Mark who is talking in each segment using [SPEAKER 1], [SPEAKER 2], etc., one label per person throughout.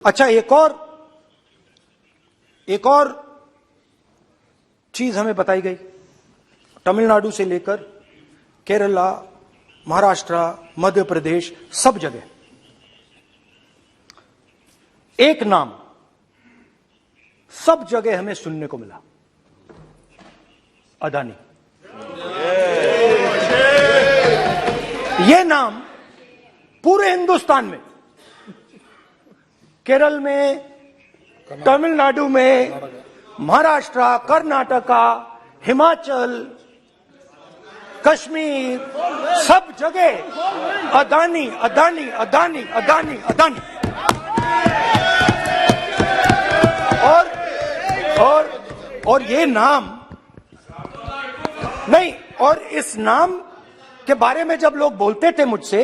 [SPEAKER 1] अच्छा, एक और चीज हमें बताई गई, तमिलनाडु से लेकर केरला, महाराष्ट्र, मध्य प्रदेश, सब जगह एक नाम सब जगह हमें सुनने को मिला, अदानी। यह नाम पूरे हिंदुस्तान में, केरल में, तमिलनाडु में, महाराष्ट्र, कर्नाटका, हिमाचल, कश्मीर, सब जगह अदानी अदानी अदानी अदानी अदानी। और ये नाम नहीं, और इस नाम के बारे में जब लोग बोलते थे मुझसे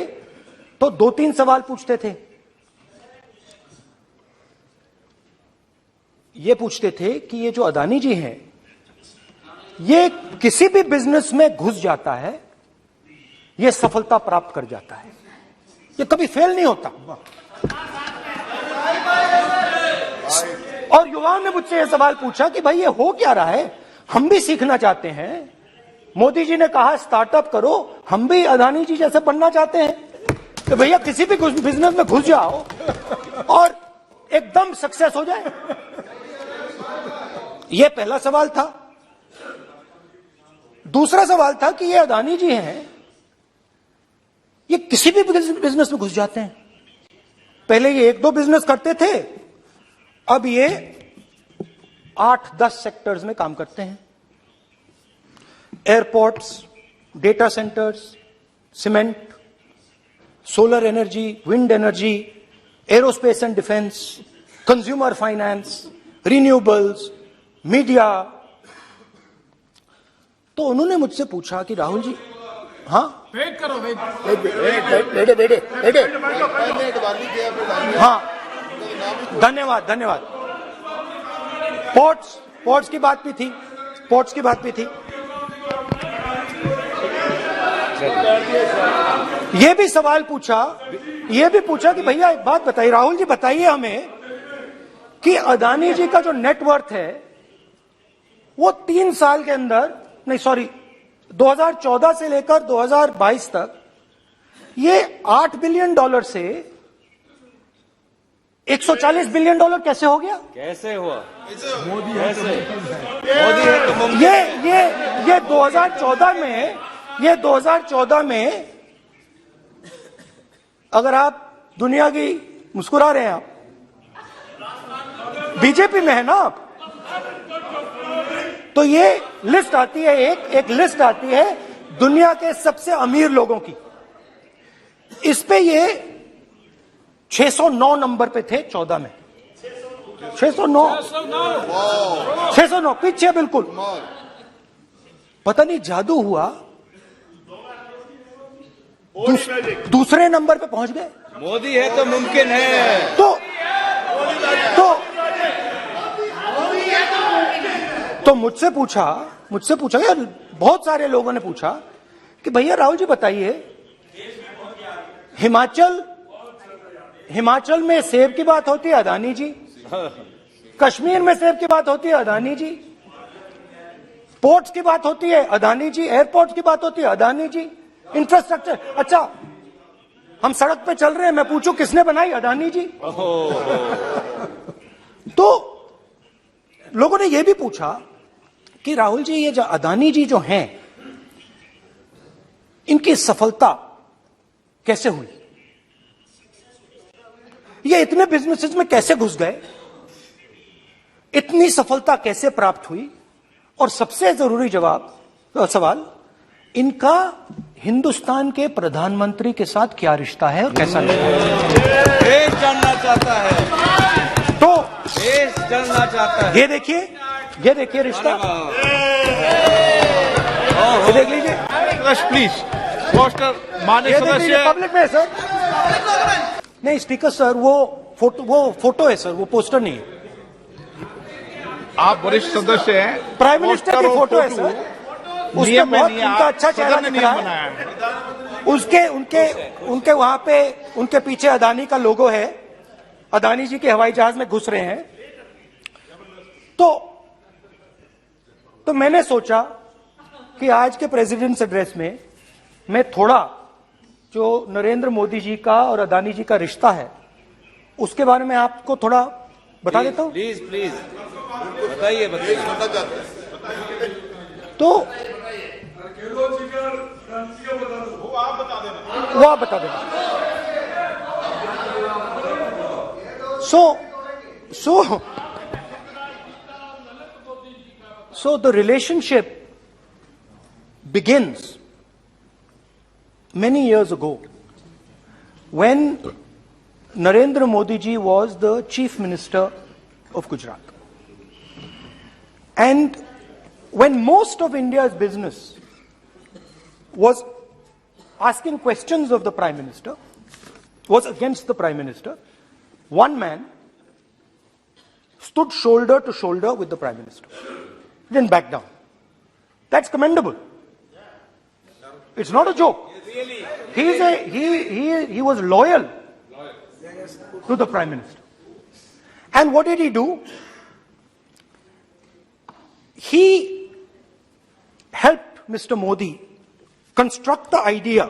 [SPEAKER 1] तो 2-3 सवाल पूछते थे। ये पूछते थे कि ये जो अदानी जी हैं, ये किसी भी बिजनेस में घुस जाता है, ये सफलता प्राप्त कर जाता है, ये कभी फेल नहीं होता। और युवाओं ने मुझसे यह सवाल पूछा कि भाई ये हो क्या रहा है, हम भी सीखना चाहते हैं। मोदी जी ने कहा स्टार्टअप करो, हम भी अदानी जी जैसे बनना चाहते हैं। तो भैया किसी भी बिजनेस में घुस जाओ और एकदम सक्सेस हो जाए। यह पहला सवाल था। दूसरा सवाल था कि ये अदानी जी हैं, ये किसी भी बिजनेस में घुस जाते हैं। पहले ये 1-2 बिजनेस करते थे, अब ये 8-10 सेक्टर्स में काम करते हैं। Airports, data centres, cement, solar energy, wind energy, aerospace and defence, consumer finance, renewables, media. तो उन्होंने मुझसे पूछा कि राहुल जी, हाँ
[SPEAKER 2] वेट करो,
[SPEAKER 1] बेटे हाँ, धन्यवाद। पोर्ट्स की बात भी थी। ये भी सवाल पूछा, कि भैया एक बात बताइए, राहुल जी बताइए हमें कि अदानी जी का जो नेटवर्थ है वो 3 साल के अंदर, नहीं सॉरी, 2014 से लेकर 2022 तक ये $8 बिलियन से $140 बिलियन कैसे हो गया?
[SPEAKER 3] कैसे हुआ?
[SPEAKER 2] मोदी
[SPEAKER 3] है तो मुमकिन।
[SPEAKER 1] ये 2014 में अगर आप दुनिया की, मुस्कुरा रहे हैं आप, बीजेपी में है ना आप, तो ये लिस्ट आती है, एक लिस्ट आती है दुनिया के सबसे अमीर लोगों की। इस पे ये 609 नंबर पे थे 14 में। 609 पीछे बिल्कुल। पता नहीं जादू हुआ, दूसरे नंबर पे पहुंच गए।
[SPEAKER 3] मोदी है तो मुमकिन है।
[SPEAKER 1] तो मुझसे पूछा यार, बहुत सारे लोगों ने पूछा कि भैया राहुल जी बताइए, हिमाचल में सेब की बात होती है, अदानी जी। कश्मीर में सेब की बात होती है, अदानी जी। पोर्ट्स की बात होती है, अदानी जी। एयरपोर्ट्स की बात होती है, अदानी जी। इंफ्रास्ट्रक्चर, अच्छा हम सड़क पे चल रहे हैं, मैं पूछूं किसने बनाई? अदानी जी। तो लोगों ने यह भी पूछा कि राहुल जी, ये जो अदानी जी जो हैं, इनकी सफलता कैसे हुई? ये इतने बिजनेसेस में कैसे घुस गए? इतनी सफलता कैसे प्राप्त हुई? और सबसे जरूरी सवाल, इनका हिंदुस्तान के प्रधानमंत्री के साथ क्या रिश्ता है और कैसा रिश्ता है?
[SPEAKER 3] देश जानना चाहता है,
[SPEAKER 1] तो
[SPEAKER 3] देश जानना चाहता है।
[SPEAKER 1] ये देखिए रिश्ता, ये देख लीजिए।
[SPEAKER 2] प्लीज पोस्टर माननीय सदस्य
[SPEAKER 1] पब्लिक में है सर। नहीं स्पीकर सर, वो फोटो है सर, वो पोस्टर नहीं है।
[SPEAKER 2] आप वरिष्ठ सदस्य हैं,
[SPEAKER 1] प्राइम मिनिस्टर की फोटो है सर, उसके बहुत उनका अच्छा चेहरा दिख रहा है। उसके वहां पे उनके पीछे अदानी का लोगो है। अदानी जी के हवाई जहाज में घुस रहे हैं, तो मैंने सोचा कि आज के प्रेसिडेंट्स एड्रेस में मैं थोड़ा जो नरेंद्र मोदी जी का और अदानी जी का रिश्ता है उसके बारे में आपको थोड़ा बता देता हूं।
[SPEAKER 3] प्लीज प्लीज बताइए बताइए।
[SPEAKER 1] तो वो आप बता देना। So the relationship begins many years ago when Narendra Modi ji was the Chief Minister of Gujarat. And when most of India's business was asking questions of the Prime Minister, was against the Prime Minister, one man stood shoulder to shoulder with the Prime Minister. He didn't back down. That's commendable. It's not a joke. He was loyal to the Prime Minister. And what did he do? He helped Mr. Modi construct the idea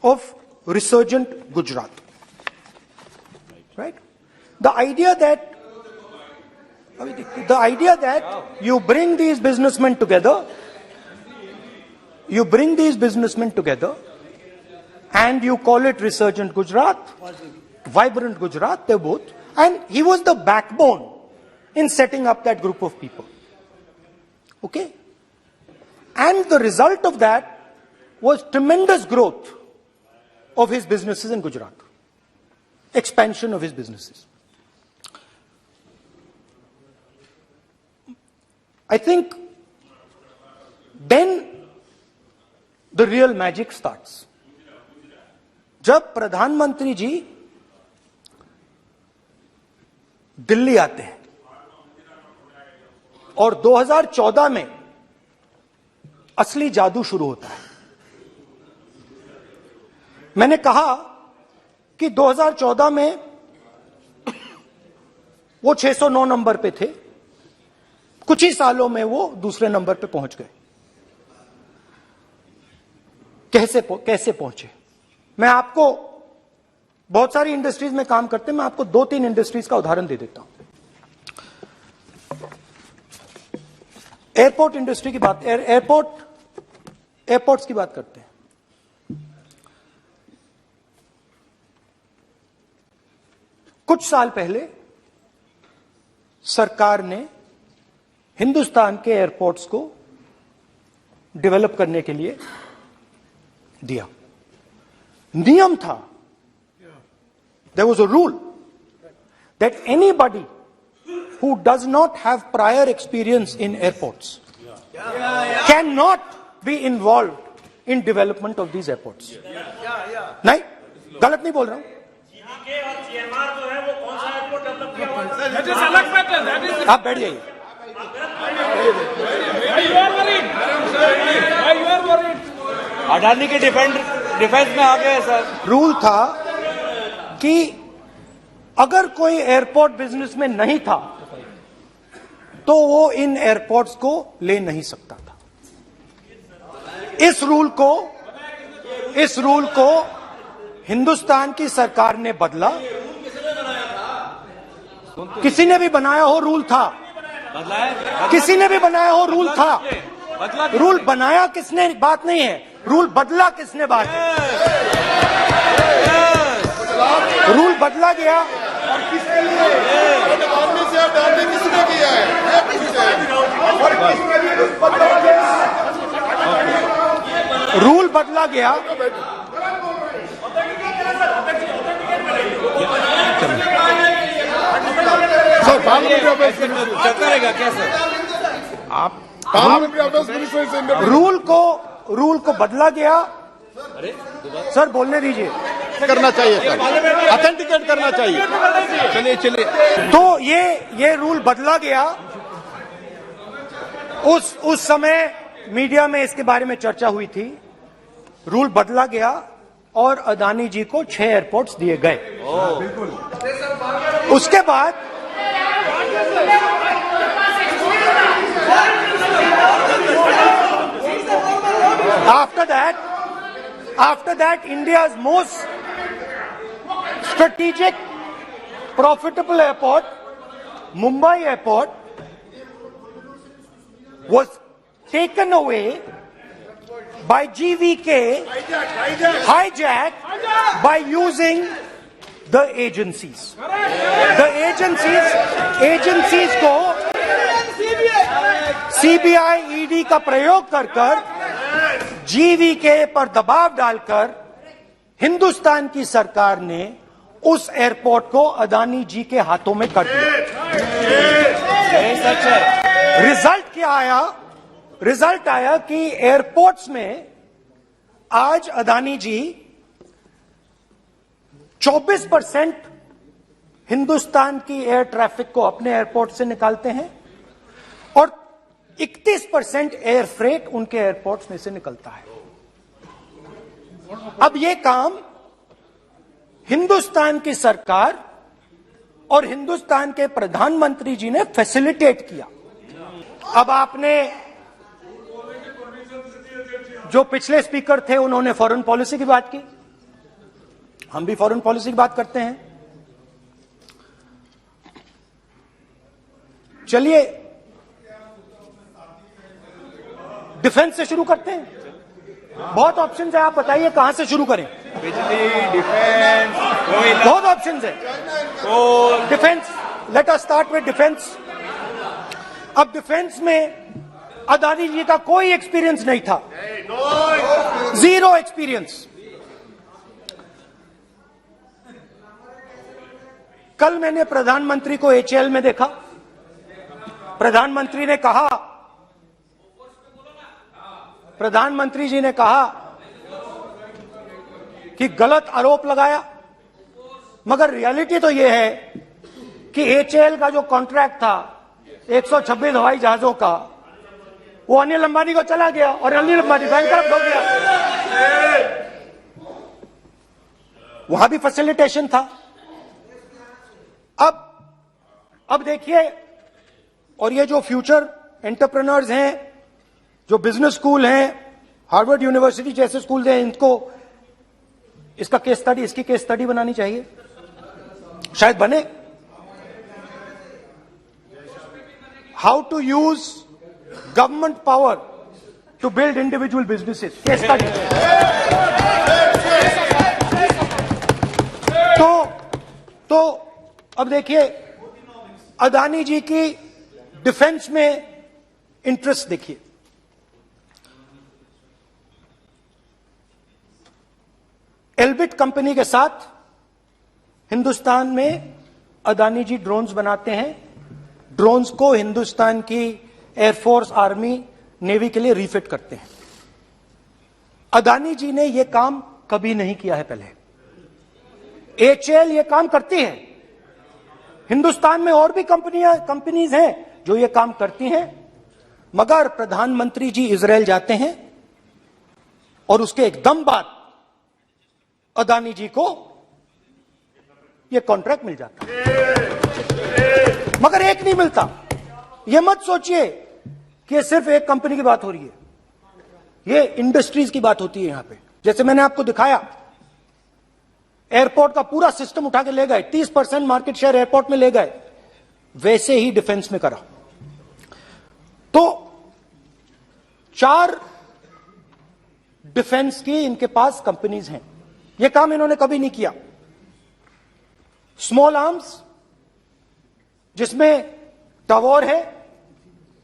[SPEAKER 1] of resurgent Gujarat. Right? The idea that you bring these businessmen together, and you call it resurgent Gujarat, vibrant Gujarat, they're both. And he was the backbone in setting up that group of people. Okay? And the result of that was tremendous growth of his businesses in Gujarat. Expansion of his businesses. I think then the real magic starts. जब प्रधानमंत्री जी दिल्ली आते हैं और 2014 में असली जादू शुरू होता है। मैंने कहा कि 2014 में वो 609 नंबर पे थे, कुछ ही सालों में वो दूसरे नंबर पे पहुंच गए। कैसे पहुंचे? मैं आपको, बहुत सारी इंडस्ट्रीज में काम करते हैं, मैं आपको 2-3 इंडस्ट्रीज का उदाहरण दे देता हूं। एयरपोर्ट इंडस्ट्री की बात, एयरपोर्ट्स की बात करते हैं। कुछ साल पहले सरकार ने हिंदुस्तान के एयरपोर्ट्स को डेवलप करने के लिए दिया। नियम था, there was a rule that anybody who does not have prior experience in airports cannot be involved in development of these airports. नहीं, गलत नहीं बोल रहा हूं। आप बैठ जाइए।
[SPEAKER 3] अडानी के डिफेंस में आ गए सर।
[SPEAKER 1] रूल था कि अगर कोई एयरपोर्ट बिजनेस में नहीं था तो वो इन एयरपोर्ट्स को ले नहीं सकता था। इस रूल को हिंदुस्तान की सरकार ने बदला। किसी ने भी बनाया हो रूल था, किसी ने भी बनाया हो रूल था। रूल बनाया किसने बात नहीं है, रूल बदला किसने बात है। रूल बदला गया और किसके लिए? किसने किया है? रूल बदला गया।
[SPEAKER 3] चलता रहेगा क्या सर?
[SPEAKER 1] रूल को बदला गया। सर बोलने दीजिए।
[SPEAKER 4] करना चाहिए सर, ऑथेंटिकेट करना चाहिए।
[SPEAKER 2] चलिए।
[SPEAKER 1] तो ये रूल बदला गया। उस समय मीडिया में इसके बारे में चर्चा हुई थी। रूल बदला गया और अदानी जी को 6 एयरपोर्ट्स दिए गए। उसके बाद after that India's most strategic profitable airport, Mumbai airport, was taken away by GVK, hijacked by using the agencies. The agencies को CBI, ED का प्रयोग कर GVK पर दबाव डालकर हिंदुस्तान की सरकार ने उस एयरपोर्ट को अदानी जी के हाथों में कर दिया।
[SPEAKER 3] सच है।
[SPEAKER 1] रिजल्ट क्या आया? रिजल्ट आया कि एयरपोर्ट्स में आज अदानी जी 24% हिंदुस्तान की एयर ट्रैफिक को अपने एयरपोर्ट से निकालते हैं और 31% एयर फ्रेट उनके एयरपोर्ट्स में से निकलता है। अब यह काम हिंदुस्तान की सरकार और हिंदुस्तान के प्रधानमंत्री जी ने फैसिलिटेट किया। अब आपने जो पिछले स्पीकर थे उन्होंने फॉरेन पॉलिसी की बात की, हम भी फॉरेन पॉलिसी की बात करते हैं। चलिए डिफेंस से शुरू करते हैं। बहुत ऑप्शंस है, आप बताइए कहां से शुरू करें?
[SPEAKER 3] बिजली, डिफेंस, कोयला,
[SPEAKER 1] बहुत ऑप्शंस है।
[SPEAKER 3] Coal,
[SPEAKER 1] defence, let us start with defence. अब डिफेंस में अदानी जी का कोई एक्सपीरियंस नहीं था, जीरो एक्सपीरियंस। कल मैंने प्रधानमंत्री को HAL में देखा। प्रधानमंत्री जी ने कहा कि गलत आरोप लगाया, मगर रियलिटी तो यह है कि HAL का जो कॉन्ट्रैक्ट था 126 हवाई जहाजों का, वो अनिल अंबानी को चला गया और अनिल अंबानी बैंकरप्ट हो गया। वहां भी फैसिलिटेशन था। अब देखिए, और ये जो फ्यूचर एंटरप्रेन्योर्स हैं, जो बिजनेस स्कूल हैं, हार्वर्ड यूनिवर्सिटी जैसे स्कूल हैं, इनको इसका केस स्टडी, इसकी केस स्टडी बनानी चाहिए, शायद बने। How to use government power to build individual businesses, case study. तो अब देखिए, अदानी जी की डिफेंस में इंटरेस्ट देखिए। एल्बिट कंपनी के साथ हिंदुस्तान में अदानी जी ड्रोन्स बनाते हैं। ड्रोन्स को हिंदुस्तान की एयरफोर्स, आर्मी, नेवी के लिए रीफिट करते हैं। अदानी जी ने यह काम कभी नहीं किया है पहले। HAL यह काम करती है। हिंदुस्तान में और भी कंपनीज हैं जो ये काम करती हैं, मगर प्रधानमंत्री जी इजराइल जाते हैं और उसके एकदम बाद अदानी जी को ये कॉन्ट्रैक्ट मिल जाता है, मगर एक नहीं मिलता। ये मत सोचिए कि ये सिर्फ एक कंपनी की बात हो रही है, ये इंडस्ट्रीज की बात होती है यहां पे। जैसे मैंने आपको दिखाया, एयरपोर्ट का पूरा सिस्टम उठा के ले गए, 30% मार्केट शेयर एयरपोर्ट में ले गए, वैसे ही डिफेंस में करा। तो 4 डिफेंस की इनके पास कंपनीज हैं। यह काम इन्होंने कभी नहीं किया। स्मॉल आर्म्स, जिसमें टवॉर है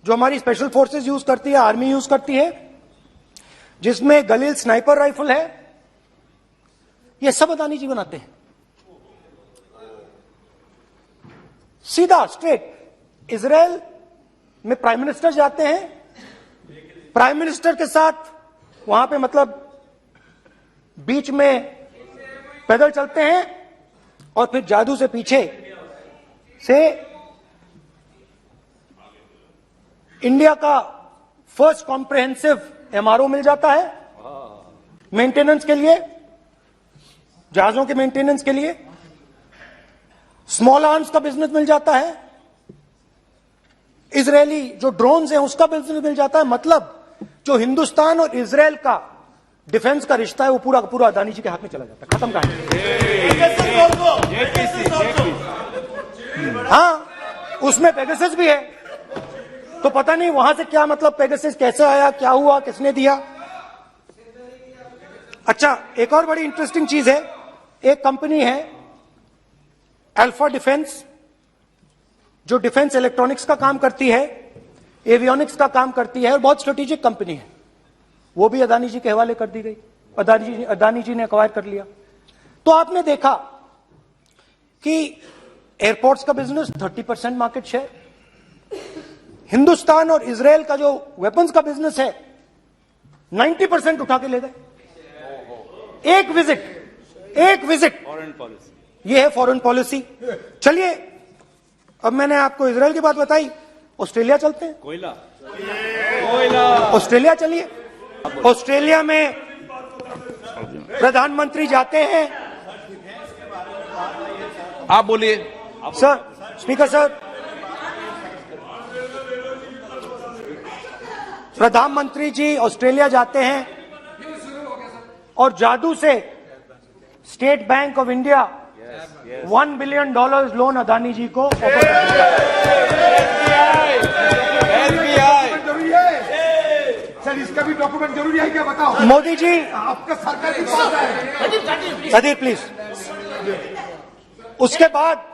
[SPEAKER 1] जो हमारी स्पेशल फोर्सेस यूज करती है, आर्मी यूज करती है, जिसमें गलील स्नाइपर राइफल है, ये सब अदानी जी बनाते हैं। सीधा स्ट्रेट इजराइल में प्राइम मिनिस्टर जाते हैं, प्राइम मिनिस्टर के साथ वहां पे मतलब बीच में पैदल चलते हैं और फिर जादू से पीछे से इंडिया का फर्स्ट कॉम्प्रिहेंसिव MRO मिल जाता है मेंटेनेंस के लिए। जहाजों के मेंटेनेंस के लिए, स्मॉल आर्म्स का बिजनेस मिल जाता है, इजरायली जो ड्रोन्स हैं उसका बिजनेस मिल जाता है। मतलब जो हिंदुस्तान और इजरायल का डिफेंस का रिश्ता है वो पूरा का पूरा अदानी जी के हाथ में चला जाता है, खत्म कहानी। हाँ, उसमें पेगासस भी है, तो पता नहीं वहां से क्या मतलब, पेगासस कैसे आया, क्या हुआ, किसने दिया। अच्छा, एक और बड़ी इंटरेस्टिंग चीज है, एक कंपनी है अल्फा डिफेंस, जो डिफेंस इलेक्ट्रॉनिक्स का काम करती है, एवियोनिक्स का काम करती है, और बहुत स्ट्रेटेजिक कंपनी है, वो भी अदानी जी के हवाले कर दी गई। अदानी जी ने एक्वायर कर लिया। तो आपने देखा कि एयरपोर्ट्स का बिजनेस 30% मार्केट शेयर, हिंदुस्तान और इजरायल का जो वेपन्स का बिजनेस है 90% उठा के ले गए। एक विजिट
[SPEAKER 3] फॉरेन पॉलिसी,
[SPEAKER 1] ये है फॉरेन पॉलिसी। चलिए, अब मैंने आपको इजरायल की बात बताई, ऑस्ट्रेलिया चलते हैं।
[SPEAKER 3] कोयला
[SPEAKER 1] ऑस्ट्रेलिया चलिए। ऑस्ट्रेलिया में प्रधानमंत्री जाते हैं।
[SPEAKER 2] आप बोलिए।
[SPEAKER 1] सर, स्पीकर सर, प्रधानमंत्री जी ऑस्ट्रेलिया जाते हैं और जादू से State Bank of India $1 billion loan Adani ji को ऑफर कर दिया।
[SPEAKER 5] सर, इसका भी डॉक्यूमेंट जरूरी है क्या, बताओ।
[SPEAKER 1] मोदी जी,
[SPEAKER 5] आपका सरकार के पास है।
[SPEAKER 1] Sadyr please. उसके बाद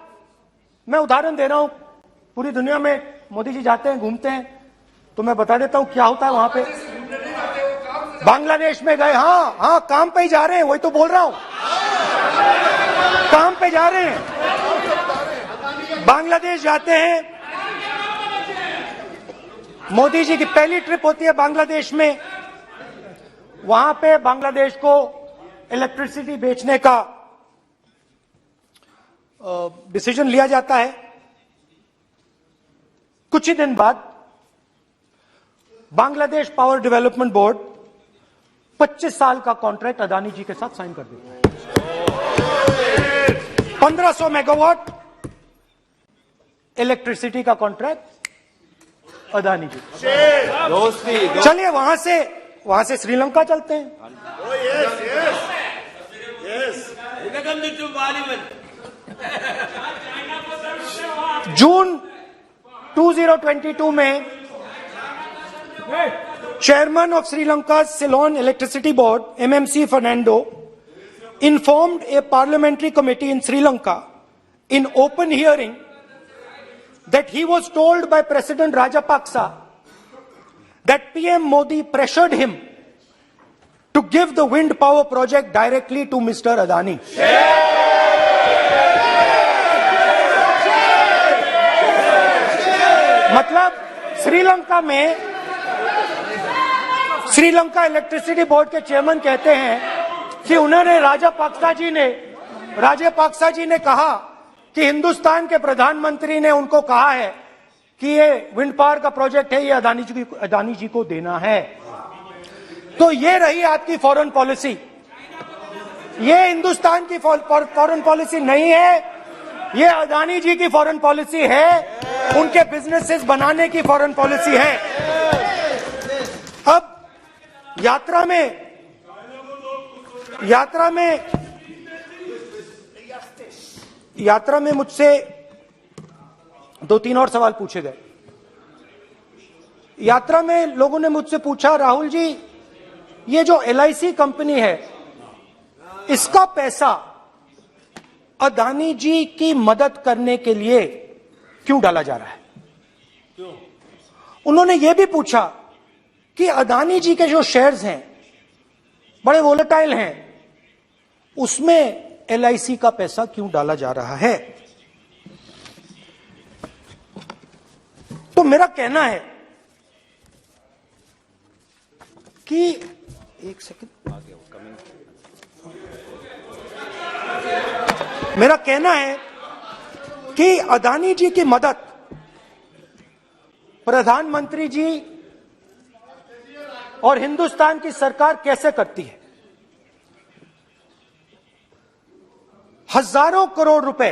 [SPEAKER 1] मैं उदाहरण दे रहा हूं, पूरी दुनिया में मोदी जी जाते हैं, घूमते हैं, तो मैं बता देता हूं क्या होता है वहां पे। बांग्लादेश में गए, हाँ, काम पे ही जा रहे हैं, वही तो बोल रहा हूं, काम पे जा रहे हैं। बांग्लादेश जाते हैं, मोदी जी की पहली ट्रिप होती है बांग्लादेश में। वहां पे बांग्लादेश को इलेक्ट्रिसिटी बेचने का डिसीजन लिया जाता है। कुछ ही दिन बाद बांग्लादेश पावर डेवलपमेंट बोर्ड 25 साल का कॉन्ट्रैक्ट अदानी जी के साथ साइन कर देता है। 1500 मेगावाट इलेक्ट्रिसिटी का कॉन्ट्रैक्ट अदानी जी।
[SPEAKER 3] दोस्ती
[SPEAKER 1] चलिए, वहां से श्रीलंका चलते हैं। जून 2022 में chairman of Sri Lanka Ceylon electricity board MMC Fernando informed a parliamentary committee in Sri Lanka in open hearing that he was told by President Rajapaksa that PM Modi pressured him to give the wind power project directly to Mr. Adani. मतलब Sri Lanka electricity board के chairman कहते हैं कि उन्होंने राजापाक्सा जी ने कहा कि हिंदुस्तान के प्रधानमंत्री ने उनको कहा है कि ये विंड पावर का प्रोजेक्ट है, ये अदानी जी को देना है। तो ये रही आपकी फॉरेन पॉलिसी। ये हिंदुस्तान की फॉरेन पॉलिसी नहीं है, ये अदानी जी की फॉरेन पॉलिसी है, उनके बिजनेसेस बनाने की फॉरेन पॉलिसी है। अब यात्रा में मुझसे 2-3 और सवाल पूछे गए। यात्रा में लोगों ने मुझसे पूछा, राहुल जी, ये जो LIC कंपनी है, इसका पैसा अदानी जी की मदद करने के लिए क्यों डाला जा रहा है? उन्होंने यह भी पूछा कि अदानी जी के जो शेयर्स हैं बड़े वोलेटाइल हैं, उसमें LIC का पैसा क्यों डाला जा रहा है? तो मेरा कहना है कि एक सेकंड, मेरा कहना है कि अदानी जी की मदद प्रधानमंत्री जी और हिंदुस्तान की सरकार कैसे करती है? हजारों करोड़ रुपए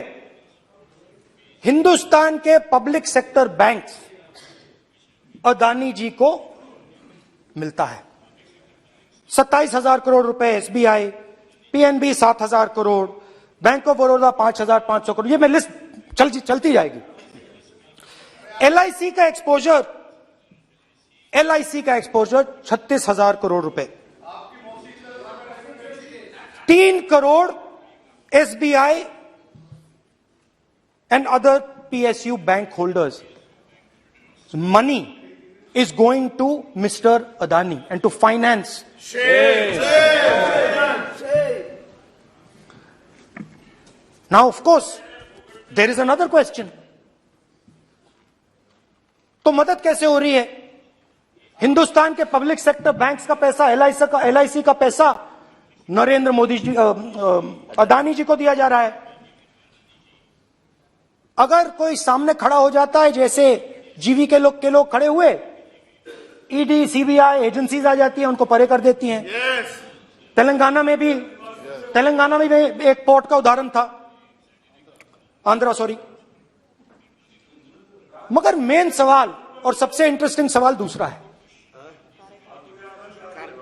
[SPEAKER 1] हिंदुस्तान के public sector banks Adani ji को मिलता है। 27,000 करोड़ रुपए SBI, PNB 7,000 crore, bank of Baroda 5,500 crore, ये मैं लिस्ट चलती जाएगी। एलआईसी का एक्सपोजर 36,000 करोड़ रुपए, 3 crore SBI and other PSU bank holders. Money is going to Mr. Adani and to finance. Now, of course, there is another question. तो मदद कैसे हो रही है? हिंदुस्तान के पब्लिक सेक्टर बैंक्स का पैसा, एलआईसी का पैसा नरेंद्र मोदी जी, अदानी जी को दिया जा रहा है। अगर कोई सामने खड़ा हो जाता है, जैसे जीवी के लोग खड़े हुए, ईडी, सीबीआई एजेंसीज आ जाती हैं, उनको परे कर देती हैं। तेलंगाना में भी एक पोर्ट का उदाहरण था, आंध्रा, सॉरी। मगर मेन सवाल और सबसे इंटरेस्टिंग सवाल दूसरा है।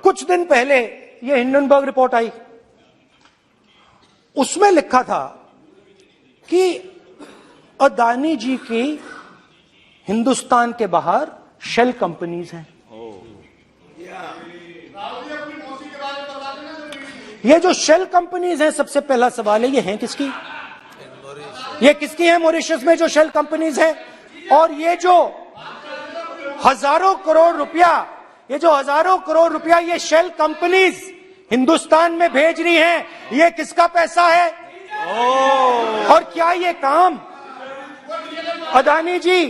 [SPEAKER 1] कुछ दिन पहले ये हिंडनबर्ग रिपोर्ट आई, उसमें लिखा था कि अदानी जी की हिंदुस्तान के बाहर शेल कंपनीज हैं। ये जो शेल कंपनीज हैं, सबसे पहला सवाल है, ये हैं किसकी? ये किसकी है मॉरिशस में जो शेल कंपनीज हैं? और ये जो हजारों करोड़ रुपया ये शेल कंपनीज हिंदुस्तान में भेज रही हैं, ये किसका पैसा है? और क्या ये काम अदानी जी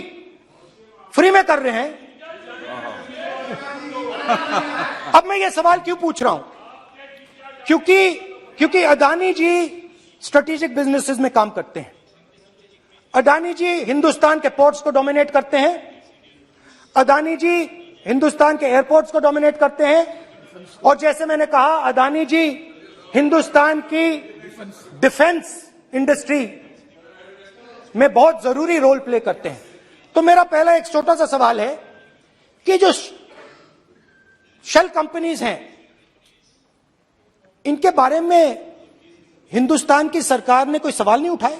[SPEAKER 1] फ्री में कर रहे हैं? अब मैं ये सवाल क्यों पूछ रहा हूं? क्योंकि अदानी जी स्ट्रेटेजिक बिजनेसेस में काम करते हैं। अदानी जी हिंदुस्तान के पोर्ट्स को डोमिनेट करते हैं। अदानी जी हिंदुस्तान के एयरपोर्ट्स को डोमिनेट करते हैं। और जैसे मैंने कहा, अदानी जी हिंदुस्तान की डिफेंस इंडस्ट्री में बहुत जरूरी रोल प्ले करते हैं। तो मेरा पहला एक छोटा सा सवाल है कि जो शेल कंपनीज हैं, इनके बारे में हिंदुस्तान की सरकार ने कोई सवाल नहीं उठाया?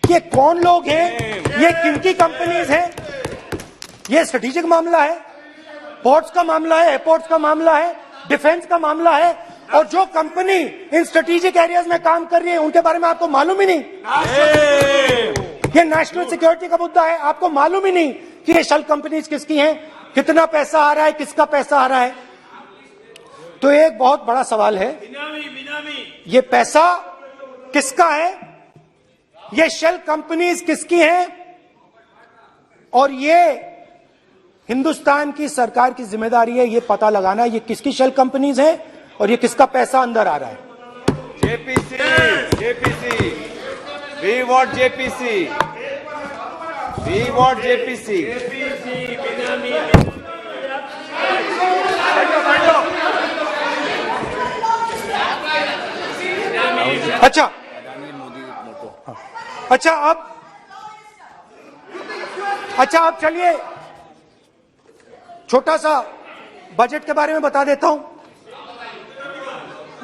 [SPEAKER 1] ये कौन लोग हैं, ये किनकी कंपनीज हैं? ये स्ट्रेटेजिक मामला है, पोर्ट्स का मामला है, एयरपोर्ट्स का मामला है, डिफेंस का मामला है। और जो कंपनी इन स्ट्रेटेजिक एरियाज में काम कर रही है, उनके बारे में आपको मालूम ही नहीं। ये नेशनल सिक्योरिटी का मुद्दा है, आपको मालूम ही नहीं कि ये शेल कंपनीज किसकी हैं, कितना पैसा आ रहा है, किसका पैसा आ रहा है। तो एक बहुत बड़ा सवाल है, ये पैसा किसका है, ये शेल कंपनीज किसकी हैं, और ये हिंदुस्तान की सरकार की जिम्मेदारी है ये पता लगाना ये किसकी शेल कंपनीज है और ये किसका पैसा अंदर आ रहा है।
[SPEAKER 3] JPC, we want JPC, we want JPC.
[SPEAKER 1] अच्छा अब चलिए छोटा सा बजट के बारे में बता देता हूं।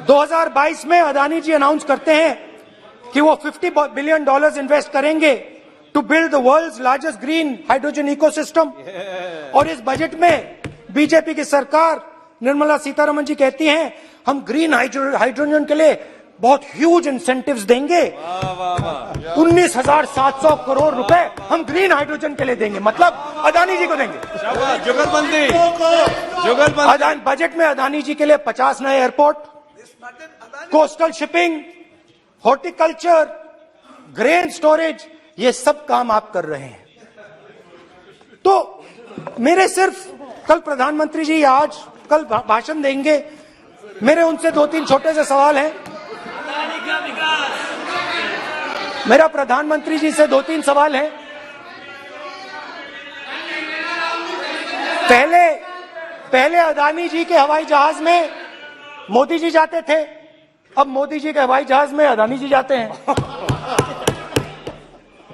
[SPEAKER 1] 2022 में अदानी जी अनाउंस करते हैं कि वो $50 बिलियन इन्वेस्ट करेंगे to build the world's largest green hydrogen ecosystem. और इस बजट में बीजेपी की सरकार निर्मला सीतारमण जी कहती हैं हम ग्रीन हाइड्रोजन के लिए बहुत ह्यूज इंसेंटिव्स देंगे। 19,700 करोड़ रुपए हम ग्रीन हाइड्रोजन के लिए देंगे, मतलब अदानी जी को देंगे।
[SPEAKER 3] जुगलबंदी
[SPEAKER 1] बजट में अदानी जी के लिए 50 नए airport, coastal shipping, horticulture, grain storage, ये सब काम आप कर रहे हैं। तो मेरे सिर्फ कल प्रधानमंत्री जी कल भाषण देंगे, मेरे उनसे 2-3 छोटे से सवाल हैं। मेरा प्रधानमंत्री जी से 2-3 सवाल हैं। पहले अदानी जी के हवाई जहाज में मोदी जी जाते थे, अब मोदी जी के हवाई जहाज में अदानी जी जाते हैं।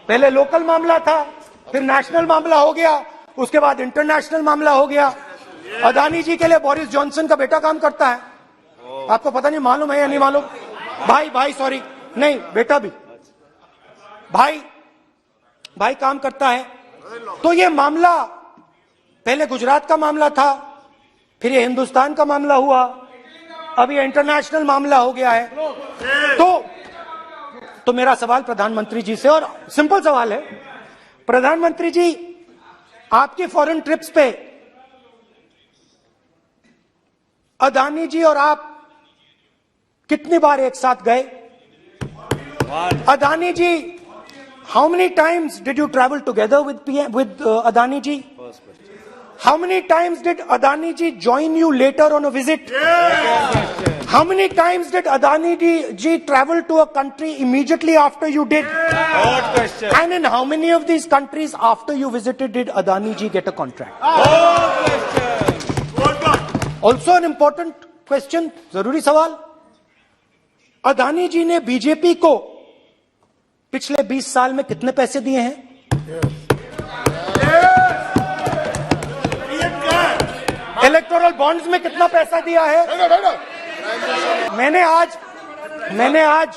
[SPEAKER 1] पहले लोकल मामला था, फिर नेशनल मामला हो गया, उसके बाद इंटरनेशनल मामला हो गया। अदानी जी के लिए बोरिस जॉनसन का बेटा काम करता है, आपको पता नहीं मालूम है या नहीं मालूम? भाई सॉरी, नहीं बेटा भी, भाई काम करता है। तो ये मामला पहले गुजरात का मामला था, फिर ये हिंदुस्तान का मामला हुआ, अब ये इंटरनेशनल मामला हो गया है। तो मेरा सवाल प्रधानमंत्री जी से, और सिंपल सवाल है, प्रधानमंत्री जी आपकी फॉरेन ट्रिप्स पे अदानी जी और आप कितनी बार एक साथ गए? Adani ji, how many times did you travel together with Adani ji? How many times did Adani ji join you later on a visit? How many times did Adani ji travel to a country immediately after you did?
[SPEAKER 3] Good question.
[SPEAKER 1] And in how many of these countries after you visited did Adani ji get a contract?
[SPEAKER 3] Good question.
[SPEAKER 1] Also an important question, जरूरी सवाल, अदानी जी ने BJP को पिछले 20 साल में कितने पैसे दिए हैं? इलेक्टोरल बॉन्ड्स में कितना पैसा दिया है? मैंने आज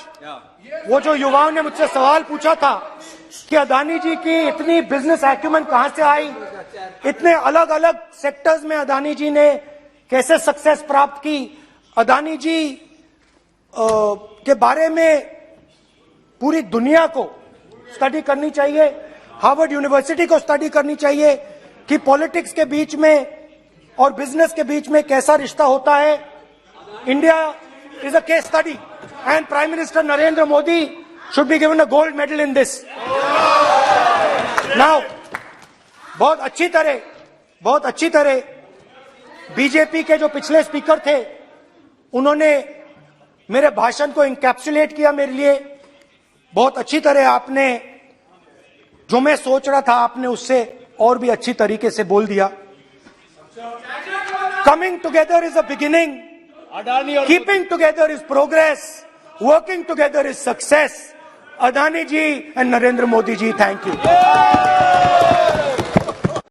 [SPEAKER 1] वो जो युवाओं ने मुझसे सवाल पूछा था कि अदानी जी की इतनी बिजनेस एक्यूमेंट कहां से आई, इतने अलग अलग सेक्टर्स में अदानी जी ने कैसे सक्सेस प्राप्त की, अदानी जी के बारे में पूरी दुनिया को स्टडी करनी चाहिए, हार्वर्ड यूनिवर्सिटी को स्टडी करनी चाहिए कि पॉलिटिक्स के बीच में और बिजनेस के बीच में कैसा रिश्ता होता है। India is a case study and prime minister Narendra Modi should be given a gold medal in this. Now बहुत अच्छी तरह बीजेपी के जो पिछले स्पीकर थे उन्होंने मेरे भाषण को इंकैप्सुलेट किया मेरे लिए बहुत अच्छी तरह। आपने जो मैं सोच रहा था आपने उससे और भी अच्छी तरीके से बोल दिया। Coming together is a beginning. Keeping together is progress. Working together is success. Adani ji and Narendra Modi ji, thank you.